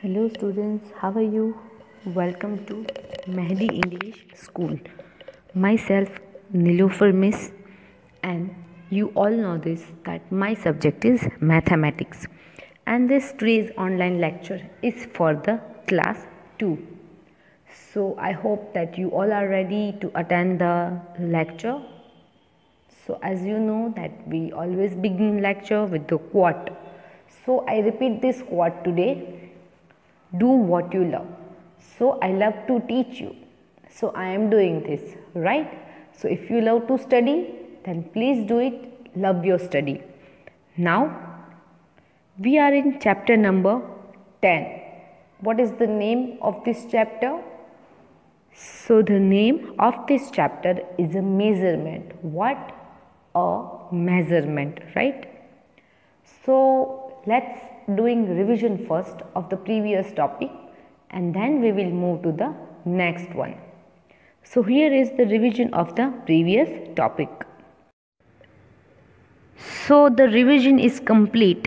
Hello students, how are you? Welcome to Mehdi English School. Myself Nilofer Miss, and you all know this that my subject is mathematics, and this today's online lecture is for the class 2. So I hope that you all are ready to attend the lecture. So as you know that we always begin lecture with the quote. So I repeat this quote today. Do what you love. So I love to teach you. So I am doing this, right? So if you love to study, then please do it. Love your study. Now we are in chapter number 10. What is the name of this chapter? So the name of this chapter is a measurement. What? A measurement, right? So let's doing revision first of the previous topic, and then we will move to the next one. So here is the revision of the previous topic. So the revision is complete.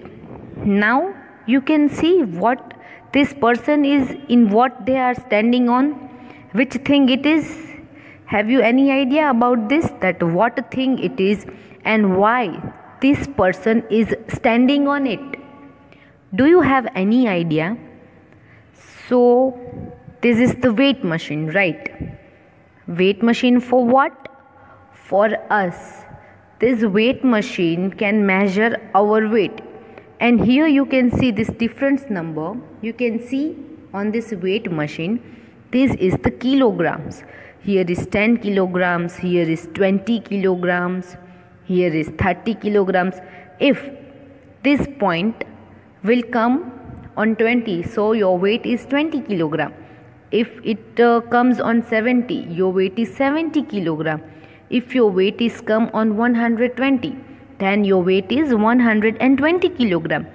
Now you can see what this person is, in what they are standing on, which thing it is. Have you any idea about this, that what thing it is and why this person is standing on it? Do you have any idea? So this is the weight machine, right? Weight machine for what? For us. This weight machine can measure our weight. And here you can see this difference number. You can see on this weight machine, this is the kilograms. Here is 10 kilograms, here is 20 kilograms, here is 30 kilograms. If this point will come on 20, so your weight is 20 kilogram. If it comes on 70, your weight is 70 kilogram. If your weight is come on 120, then your weight is 120 kilogram.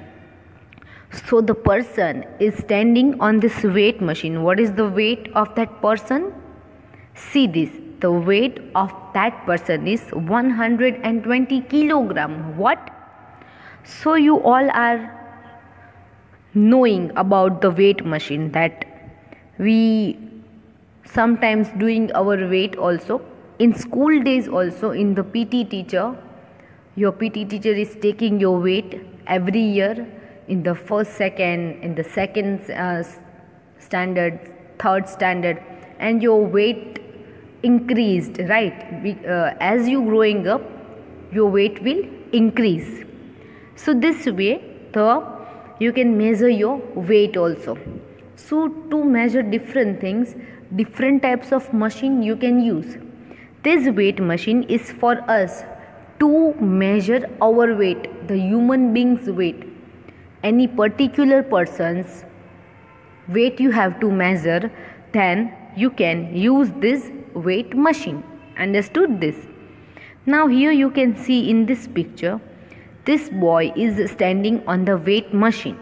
So the person is standing on this weight machine. What is the weight of that person? See this, the weight of that person is 120 kilogram. What? So you all are knowing about the weight machine, that we sometimes doing our weight also in school days, also in the PT teacher. Your PT teacher is taking your weight every year in the first, second, in the second standard, third standard, and your weight increased, right? As you growing up, your weight will increase. So this way you can measure your weight also. So to measure different things, different types of machine you can use. This weight machine is for us to measure our weight, the human being's weight. Any particular person's weight you have to measure, then you can use this weight machine. Understood this? Now here you can see in this picture, this boy is standing on the weight machine.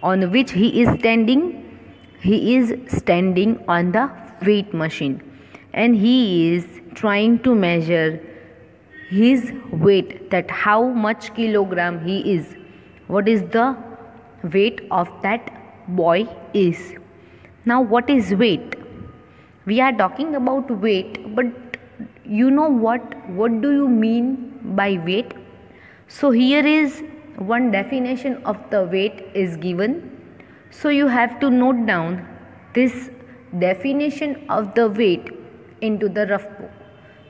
On which he is standing? He is standing on the weight machine, and he is trying to measure his weight, that how much kilogram he is. What is the weight of that boy is. Now what is weight? We are talking about weight, but you know what do you mean by weight? So here is one definition of the weight is given. So you have to note down this definition of the weight into the rough book.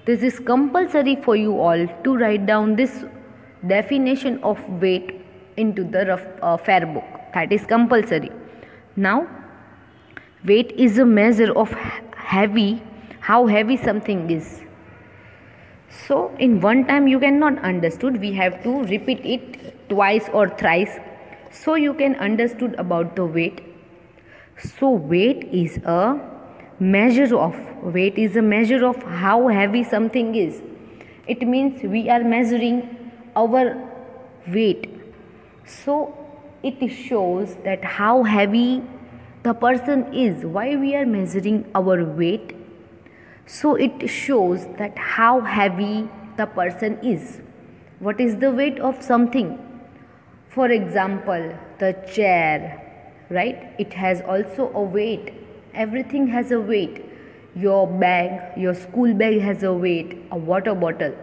This is compulsory for you all to write down this definition of weight into the rough fair book. That is compulsory. Now weight is a measure of how heavy something is. So in one time you cannot understood, we have to repeat it twice or thrice, so you can understood about the weight. So weight is a measure of how heavy something is. It means we are measuring our weight. So it shows that how heavy the person is. Why we are measuring our weight? So it shows that how heavy the person is. What is the weight of something? For example, the chair, right? It has also a weight. Everything has a weight. Your bag, your school bag has a weight. A water bottle,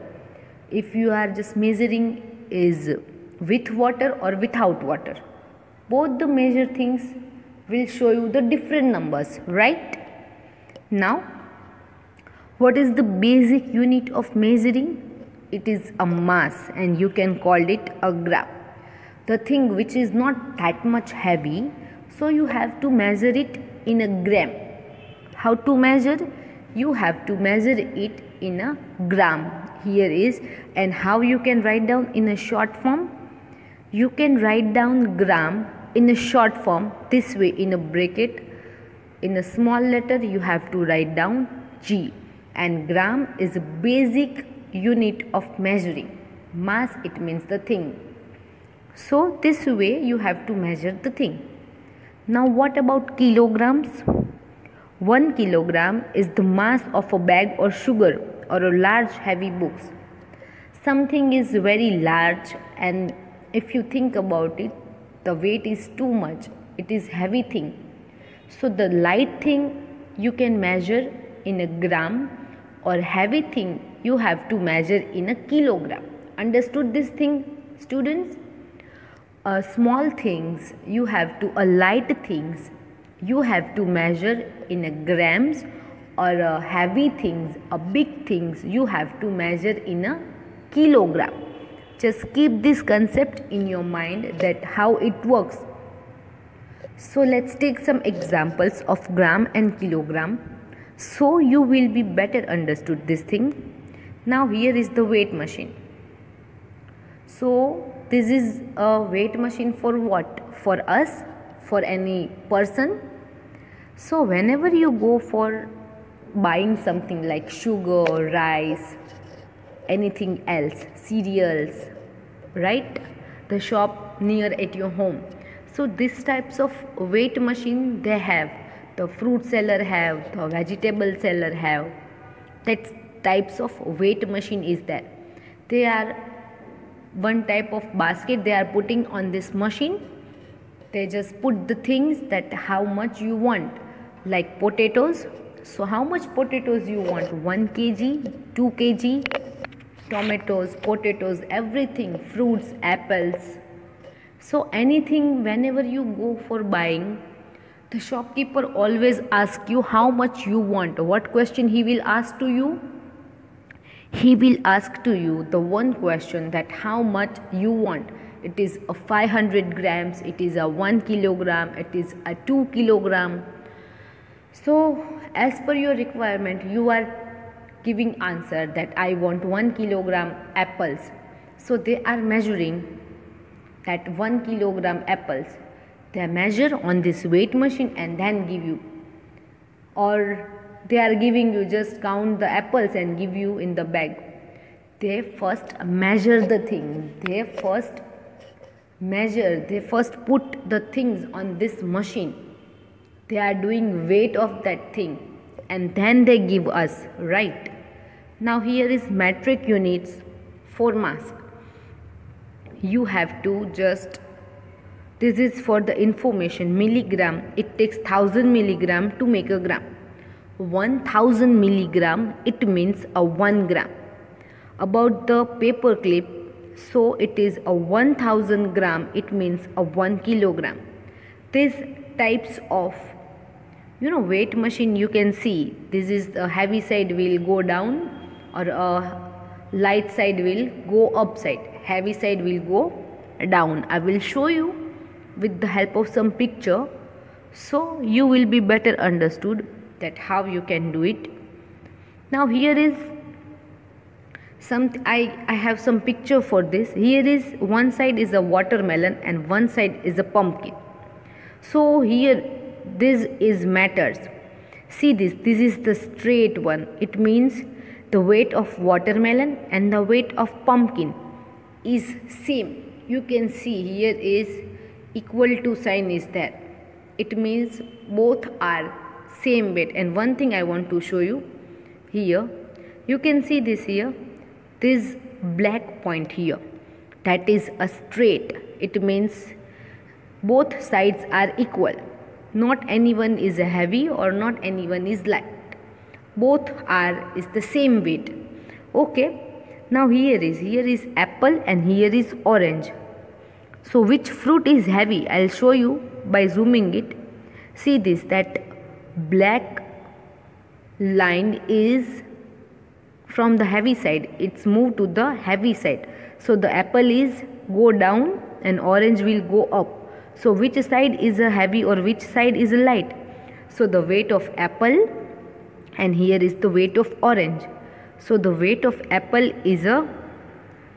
if you are just measuring, is with water or without water. Both the measure things will show you the different numbers, right? Now, what is the basic unit of measuring? It is a mass, and you can call it a gram. The thing which is not that much heavy, so you have to measure it in a gram. How to measure? You have to measure it in a gram. Here is, and how you can write down in a short form? You can write down gram in a short form this way, in a bracket. In a small letter you have to write down G, and gram is a basic unit of measuring. Mass, it means the thing. So this way you have to measure the thing. Now what about kilograms? 1 kilogram is the mass of a bag or sugar or a large heavy books. Something is very large, and if you think about it, the weight is too much. It is heavy thing. So the light thing you can measure in a gram, or heavy thing you have to measure in a kilogram. Understood this thing, students? Small things you have to, light things you have to measure in a grams, or heavy things, big things you have to measure in a kilogram. Just keep this concept in your mind, that how it works. So let's take some examples of gram and kilogram, so you will be better understood this thing. Now here is the weight machine. So this is a weight machine for what? For us, for any person. So whenever you go for buying something like sugar, rice, anything else, cereals, right? The shop near at your home. So these types of weight machine they have. The fruit seller have, the vegetable seller have. That types of weight machine is there. They are one type of basket they are putting on this machine. They just put the things that how much you want, like potatoes. So how much potatoes you want? 1 kg, 2 kg, tomatoes, potatoes, everything, fruits, apples. So anything, whenever you go for buying, the shopkeeper always asks you how much you want. What question he will ask to you? He will ask to you the one question, that how much you want. It is a 500 grams, it is a 1 kilogram, it is a 2 kilogram. So as per your requirement, you are giving answer that I want 1 kilogram apples. So they are measuring that 1 kilogram apples. They measure on this weight machine and then give you, or they are giving you, just count the apples and give you in the bag. They first measure the thing. They first measure, they first put the things on this machine. They are doing weight of that thing, and then they give us, right? Now here is metric units for mass. You have to just, this is for the information, milligram. It takes 1000 milligram to make a gram. 1000 milligram, it means a 1 gram. About the paper clip, so it is a 1000 gram, it means a 1 kilogram. These types of weight machine you can see, this is the heavy side will go down, or a light side will go upside, heavy side will go down. I will show you with the help of some picture, so you will be better understood that how you can do it. Now here is some, I have some picture for this. Here is one side is a watermelon and one side is a pumpkin. So here this is matters. See this is the straight one. It means the weight of watermelon and the weight of pumpkin is same. You can see here is equal to sign is there. It means both are same weight. And one thing I want to show you here, you can see this here, this black point here, that is a straight. It means Both sides are equal. Not anyone is heavy or not anyone is light. Both are is the same weight. Okay. Now here is apple and here is orange. So which fruit is heavy? I'll show you by zooming it. See this, that black line is from the heavy side. It's moved to the heavy side. So the apple is go down and orange will go up. So which side is a heavy or which side is a light? So the weight of apple and here is the weight of orange. So the weight of apple is a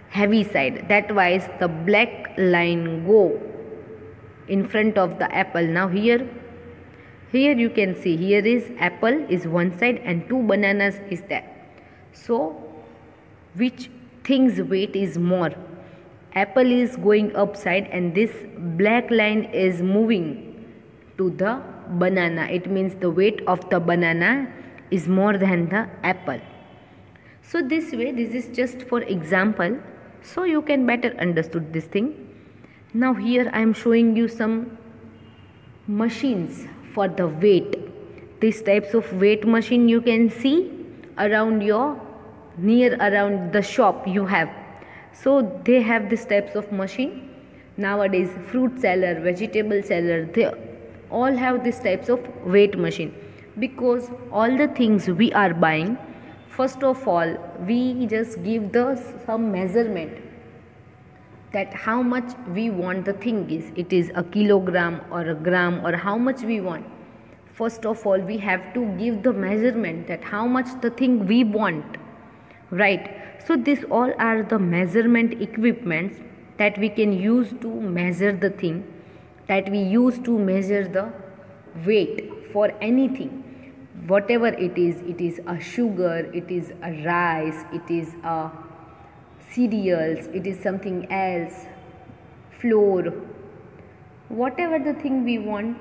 heavy side. That why the black line go in front of the apple. Now here you can see, here is apple is one side and two bananas is there. So which thing's weight is more? Apple is going upside and this black line is moving to the banana. It means the weight of the banana is more than the apple. So this way, this is just for example, so you can better understood this thing. Now here I am showing you some machines for the weight. These types of weight machine you can see around around the shop you have. So they have these types of machine. Nowadays fruit seller, vegetable seller, they all have these types of weight machine, because all the things we are buying, first of all we just give some measurement that how much we want the thing is. It is a kilogram or a gram or how much we want. First of all we have to give the measurement that how much the thing we want, right? So these all are the measurement equipments that we can use to measure the thing, that we use to measure the weight for anything, whatever it is a sugar, it is a rice, it is a cereals, it is something else, flour, whatever the thing we want.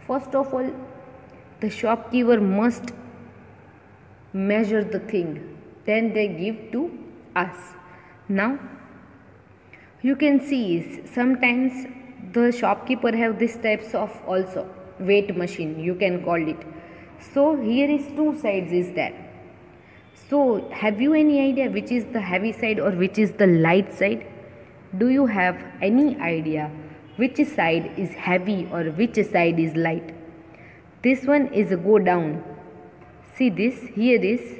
First of all the shopkeeper must measure the thing, then they give to us. Now you can see sometimes the shopkeeper have this types of also weight machine, you can call it. So here is two sides is there. So have you any idea which is the heavy side or which is the light side? Do you have any idea which side is heavy or which side is light? This one is a go down. See this, here is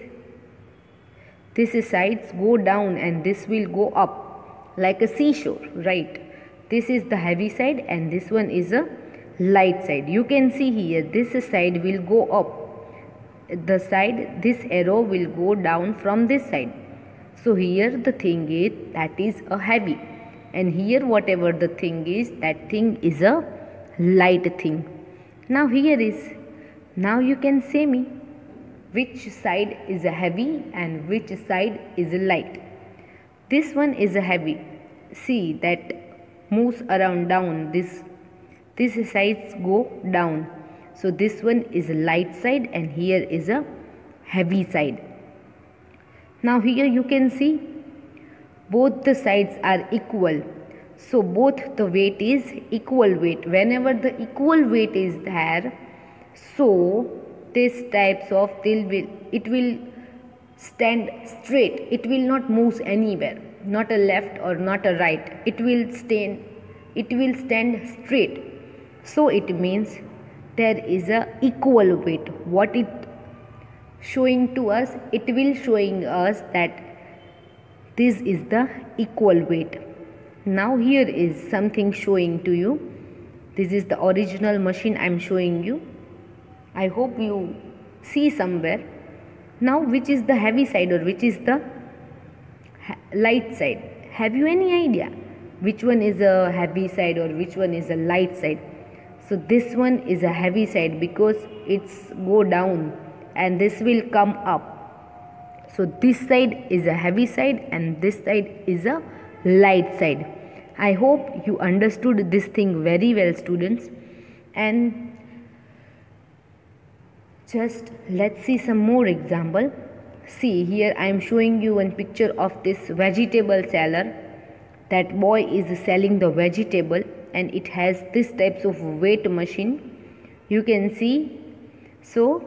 this sides go down and this will go up like a seashore, right? This is the heavy side and this one is a light side. You can see here this side will go up, the side, this arrow will go down from this side. So here the thing is that is a heavy, and here whatever the thing is, that thing is a light thing. Now here is, now you can say me which side is a heavy and which side is a light. This one is a heavy. See that moves around down, this sides go down. So this one is a light side and here is a heavy side. Now here you can see both the sides are equal. So both the weight is equal weight. Whenever the equal weight is there, so this types of it will stand straight. It will not move anywhere, not a left or not a right. It will stand straight. So it means there is a equal weight. What it showing to us? It will showing us that this is the equal weight. Now here is something showing to you. This is the original machine I am showing you. I hope you see somewhere. Now which is the heavy side or which is the light side? Have you any idea which one is a heavy side or which one is a light side? So this one is a heavy side because it's go down and this will come up. So this side is a heavy side and this side is a light side. I hope you understood this thing very well, students. And just let's see some more example. See here I am showing you one picture of this vegetable seller. That boy is selling the vegetable. and it has this types of weight machine, you can see. So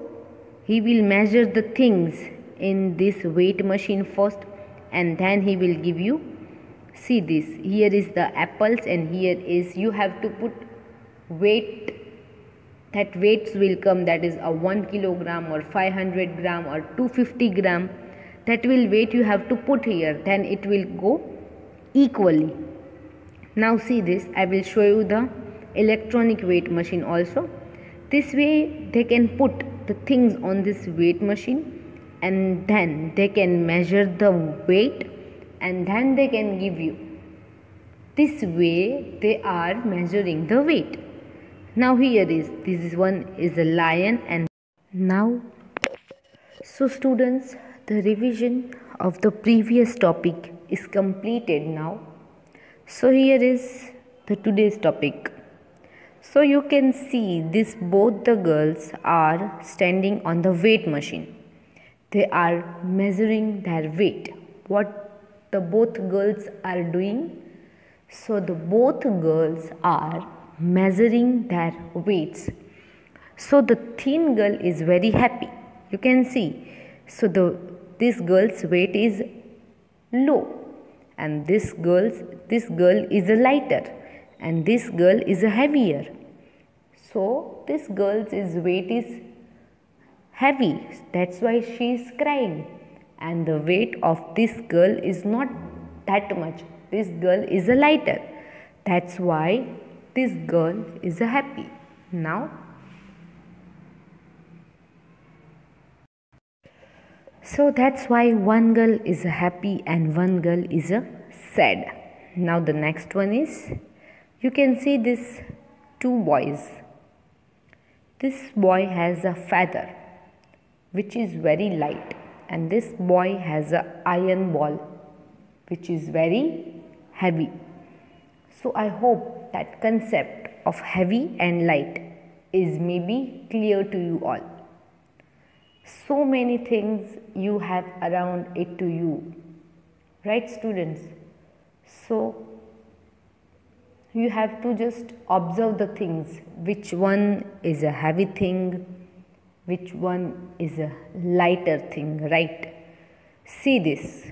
he will measure the things in this weight machine first, and then he will give you, see this, here is the apples, and here is, you have to put weight, that weights will come, that is a 1 kilogram or 500 gram or 250 gram, that will weight you have to put here, then it will go equally. Now see this, I will show you the electronic weight machine also. This way they can put the things on this weight machine, and then they can measure the weight, and then they can give you. This way they are measuring the weight. Now here is, this is one is a lion, and now, so students, the revision of the previous topic is completed now. So here is the today's topic. So you can see this, both the girls are standing on the weight machine. They are measuring their weight. What the both girls are doing? So the both girls are measuring their weights. So the thin girl is very happy. You can see. So this girl's weight is low, and this girl is a lighter, and this girl is a heavier. So this girl's weight is heavy, that's why she is crying, and the weight of this girl is not that much. This girl is a lighter, that's why this girl is a happy. Now, so that's why one girl is a happy and one girl is a sad. Now the next one is, you can see this two boys. This boy has a feather which is very light, and this boy has a iron ball which is very heavy. So I hope that concept of heavy and light is maybe clear to you all. So many things you have around it to you, right students? So you have to just observe the things, which one is a heavy thing, which one is a lighter thing, right? See this.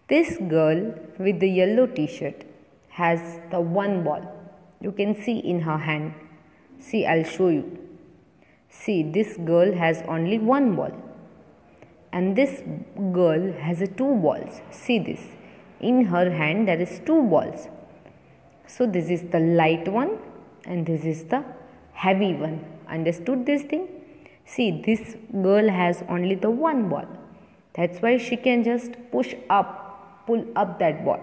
This girl with the yellow t-shirt has the one ball. You can see in her hand. See, I'll show you. See, this girl has only one ball, and this girl has two balls. See this. In her hand there is two balls. So this is the light one and this is the heavy one. Understood this thing? See, this girl has only the one ball. That's why she can just pull up that ball.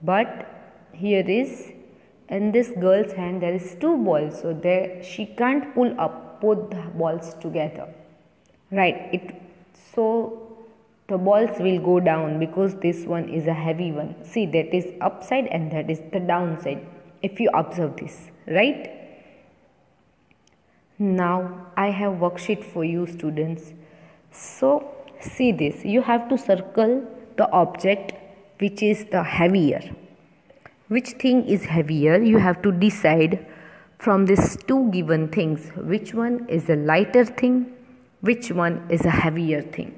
But here is, in this girl's hand there is two balls. So there she can't pull up both the balls together. Right. So the balls will go down because this one is a heavy one. See, that is upside and that is the downside, if you observe this, right? Now I have worksheet for you students. So see this, you have to circle the object which is the heavier. Which thing is heavier? You have to decide from these two given things, which one is a lighter thing, which one is a heavier thing.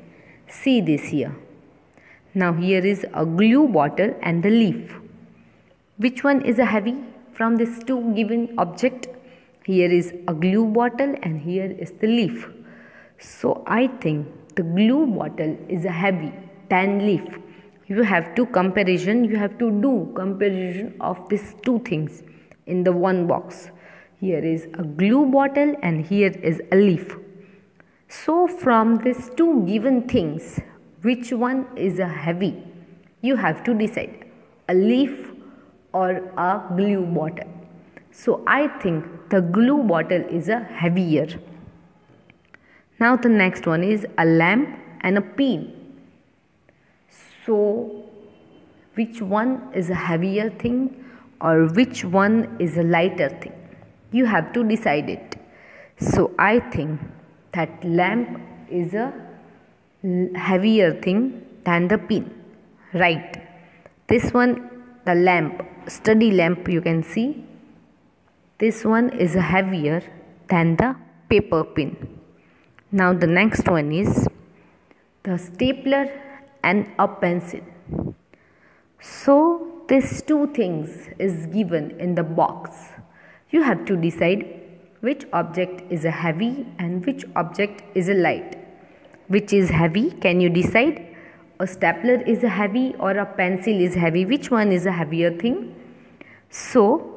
See this here. Now here is a glue bottle and the leaf. Which one is a heavy from these two given object? Here is a glue bottle and here is the leaf. So I think the glue bottle is a heavy than leaf. You have to do comparison of these two things in the one box. Here is a glue bottle and here is a leaf. So from these two given things, which one is a heavy? You have to decide, a leaf or a glue bottle. So I think the glue bottle is a heavier. Now the next one is a lamp and a pin. So which one is a heavier thing or which one is a lighter thing? You have to decide it. So I think that lamp is a heavier thing than the pin, right? This one, the lamp, study lamp, you can see, This one is heavier than the paper pin. Now the next one is the stapler and a pencil. So these two things is given in the box. You have to decide which object is a heavy and which object is a light. Which is heavy? Can you decide? A stapler is a heavy or a pencil is heavy? Which one is a heavier thing? So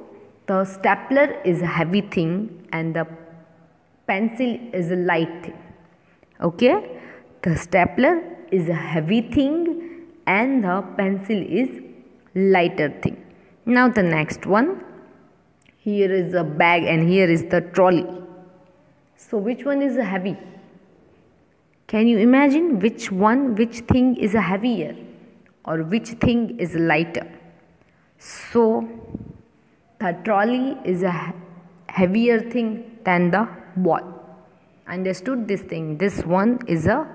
the stapler is a heavy thing and the pencil is a light thing. Okay? The stapler is a heavy thing and the pencil is lighter thing. Now the next one. Here is a bag and here is the trolley. So which one is a heavy? Can you imagine which thing is a heavier or which thing is lighter? So the trolley is a heavier thing than the ball. Understood this thing? This one is a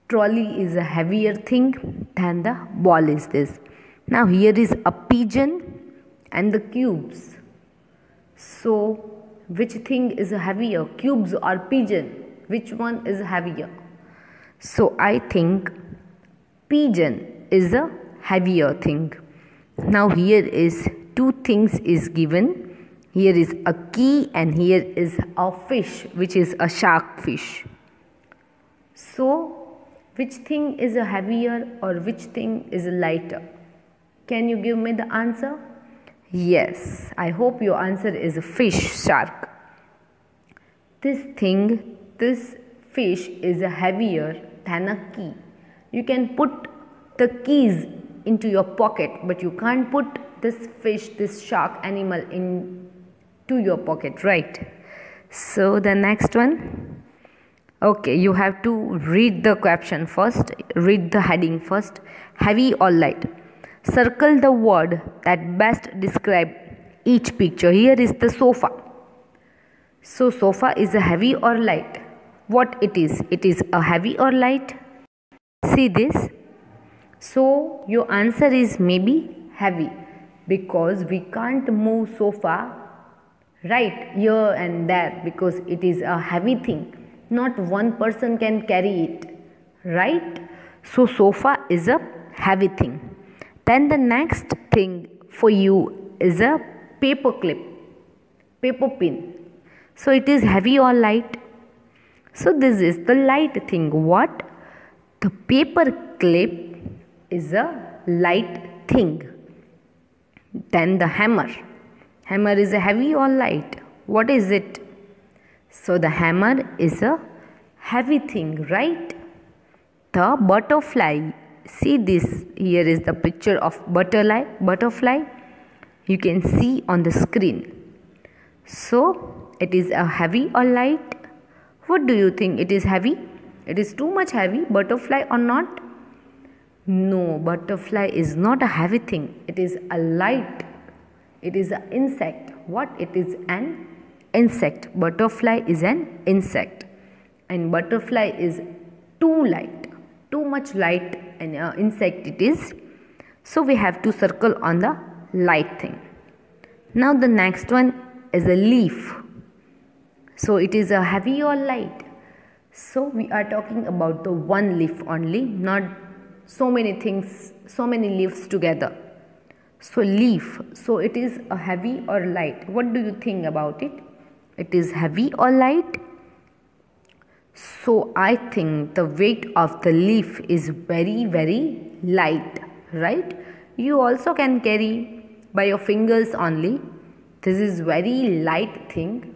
trolley is a heavier thing than the ball is this. Now here is a pigeon and the cubes. So which thing is heavier, cubes or pigeon? Which one is heavier? So I think pigeon is a heavier thing. Now here is two things is given. Here is a key and here is a fish, which is a shark fish. So which thing is a heavier or which thing is lighter? Can you give me the answer? Yes, I hope your answer is a fish, shark. This fish is heavier than a key. You can put the keys into your pocket, but you can't put this fish, this shark animal into your pocket, right? So the next one. Okay, you have to read the caption first, read the heading first. Heavy or light? Circle the word that best describe each picture. Here is the sofa. So sofa is a heavy or light? What it is? It is a heavy or light? See this. So your answer is maybe heavy because we can't move sofa right here and there because it is a heavy thing. Not one person can carry it, right? So sofa is a heavy thing. Then the next thing for you is a paper clip, paper pin. So it is heavy or light? So this is the light thing. What? The paper clip is a light thing. Then the hammer. Hammer is a heavy or light? What is it? So the hammer is a heavy thing, right? The butterfly. See this, here is the picture of butterfly. You can see on the screen. So it is a heavy or light? What do you think? It is heavy? It is too much heavy, butterfly or not? No, butterfly is not a heavy thing. It is a light. It is an insect. What? It is an insect. Butterfly is an insect. And butterfly is too light. Too much light and insect it is. So we have to circle on the light thing. Now the next one is a leaf. So it is a heavy or light? So we are talking about the one leaf only, not so many things, so many leaves together. So leaf, so it is a heavy or light? What do you think about it? It is heavy or light? So I think the weight of the leaf is very, very light, right? You also can carry by your fingers only. This is very light thing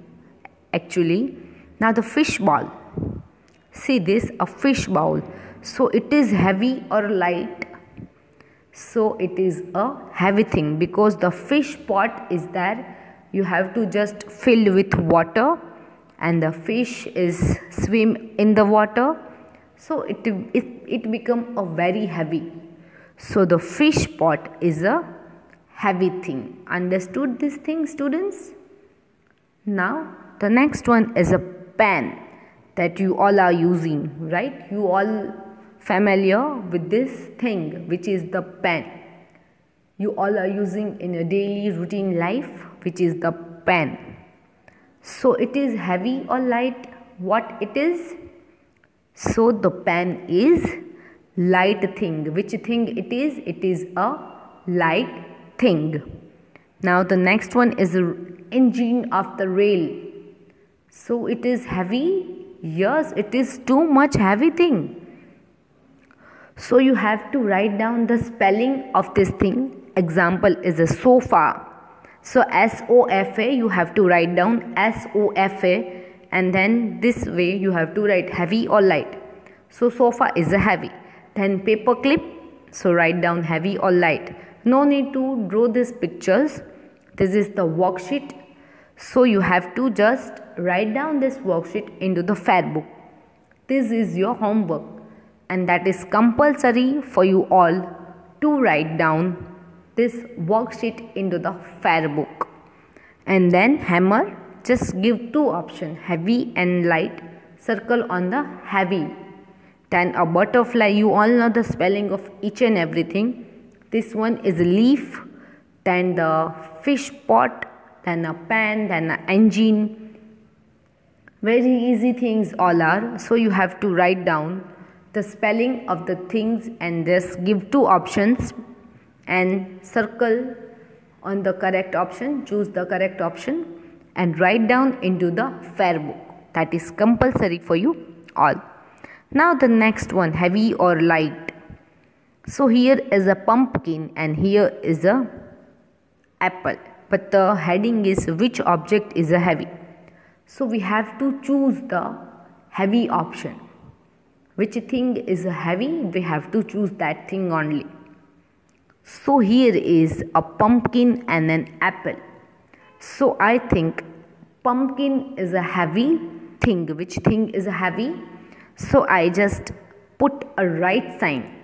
actually. Now the fish ball. See this, a fish bowl. So it is heavy or light? So it is a heavy thing because the fish pot is there. You have to just fill with water and the fish is swim in the water. So it become a very heavy. So the fish pot is a heavy thing. Understood this thing, students? Now the next one is a pen that you all are using, right? You all familiar with this thing which is the pen. You all are using in a daily routine life, which is the pen. So it is heavy or light? What it is? So the pen is light thing. Which thing it is? It is a light thing. Now the next one is the engine of the rail. So it is heavy? Yes, it is too much heavy thing. So you have to write down the spelling of this thing. Example is a sofa. So S-O-F-A, you have to write down S-O-F-A, and then this way you have to write heavy or light. So sofa is a heavy. Then paper clip, so write down heavy or light. No need to draw these pictures. This is the worksheet. So you have to just write down this worksheet into the fair book. This is your homework, and that is compulsory for you all to write down this worksheet into the fair book. And then hammer, just give two options, heavy and light. Circle on the heavy. Then a butterfly, you all know the spelling of each and everything. This one is a leaf, then the fish pot, then a pen, then an engine. Very easy things all are. So you have to write down the spelling of the things and just give two options and circle on the correct option, choose the correct option and write down into the fair book. That is compulsory for you all. Now the next one, heavy or light. So here is a pumpkin and here is a apple, but the heading is which object is a heavy. So we have to choose the heavy option. Which thing is a heavy? We have to choose that thing only. So here is a pumpkin and an apple. So I think pumpkin is a heavy thing. Which thing is a heavy? So I just put a right sign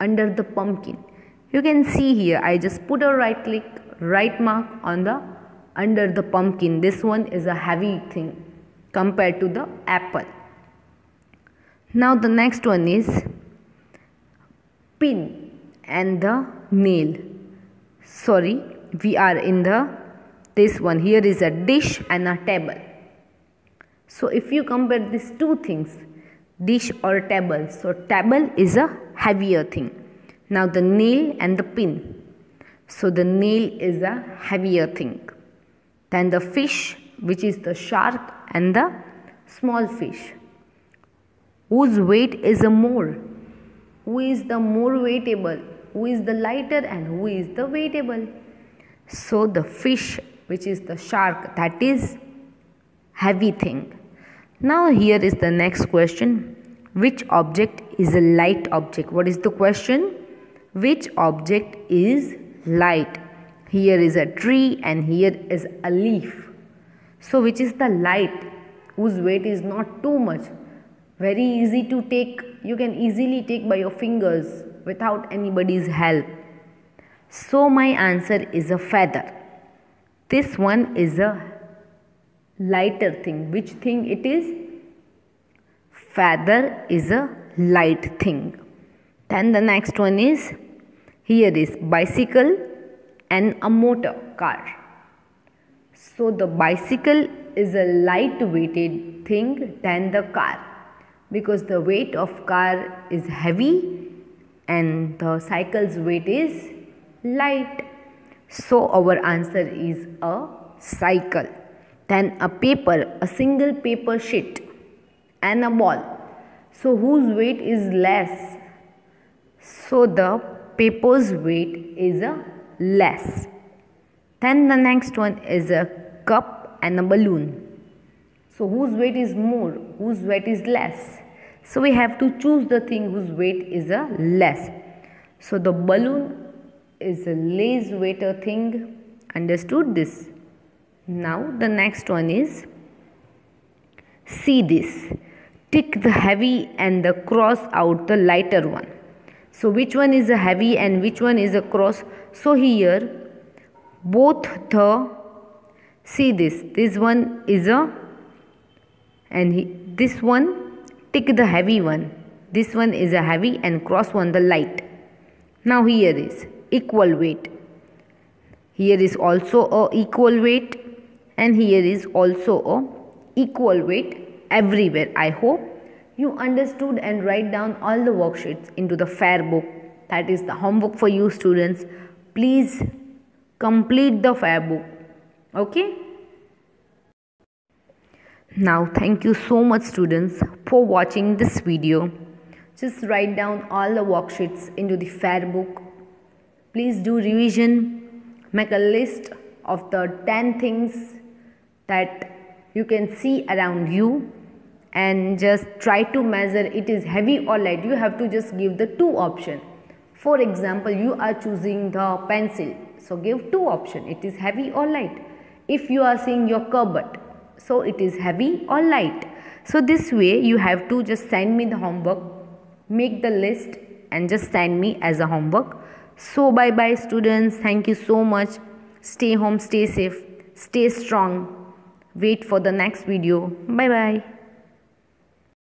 under the pumpkin. You can see here I just put a right click, right mark on the under the pumpkin. This one is a heavy thing compared to the apple. Now the next one is pin and the nail. Sorry, we are in this one. Here is a dish and a table. So if you compare these two things, dish or table, so table is a heavier thing. Now the nail and the pin. So the nail is a heavier thing. Then the fish, which is the shark, and the small fish. Whose weight is a more? Who is the more weightable? Who is the lighter and who is the weightable? So the fish, which is the shark, that is heavy thing. Now here is the next question. Which object is a light object? What is the question? Which object is light? Here is a tree and here is a leaf. So which is the light? Whose weight is not too much? Very easy to take. You can easily take by your fingers without anybody's help. So my answer is a feather. This one is a lighter thing. Which thing it is? Feather is a light thing. Then the next one is, here is bicycle and a motor car. So the bicycle is a light weighted thing than the car, because the weight of car is heavy and the cycle's weight is light. So our answer is a cycle. Then a paper, a single paper sheet and a ball. So whose weight is less? So the paper's weight is a less. Then the next one is a cup and a balloon. So whose weight is more? Whose weight is less? So we have to choose the thing whose weight is a less. So the balloon is a less weighter thing. Understood this? Now the next one is, see this. Tick the heavy and the cross out the lighter one. So which one is a heavy and which one is a cross? So here both the, see this one is a, and this one, tick the heavy one. This one is a heavy and cross one the light. Now here is equal weight. Here is also a equal weight. and here is also a equal weight everywhere. I hope you understood and write down all the worksheets into the fair book. That is the homework for you students. Please complete the fair book. Okay. Now thank you so much students for watching this video. Just write down all the worksheets into the fair book. Please do revision. Make a list of the 10 things that you can see around you and just try to measure it is heavy or light. You have to just give the two options. For example, you are choosing the pencil, so give two options. It is heavy or light. If you are seeing your cupboard, so it is heavy or light. So this way you have to just send me the homework, make the list and just send me as a homework. So bye bye students. Thank you so much. Stay home, stay safe, stay strong. Wait for the next video. Bye bye.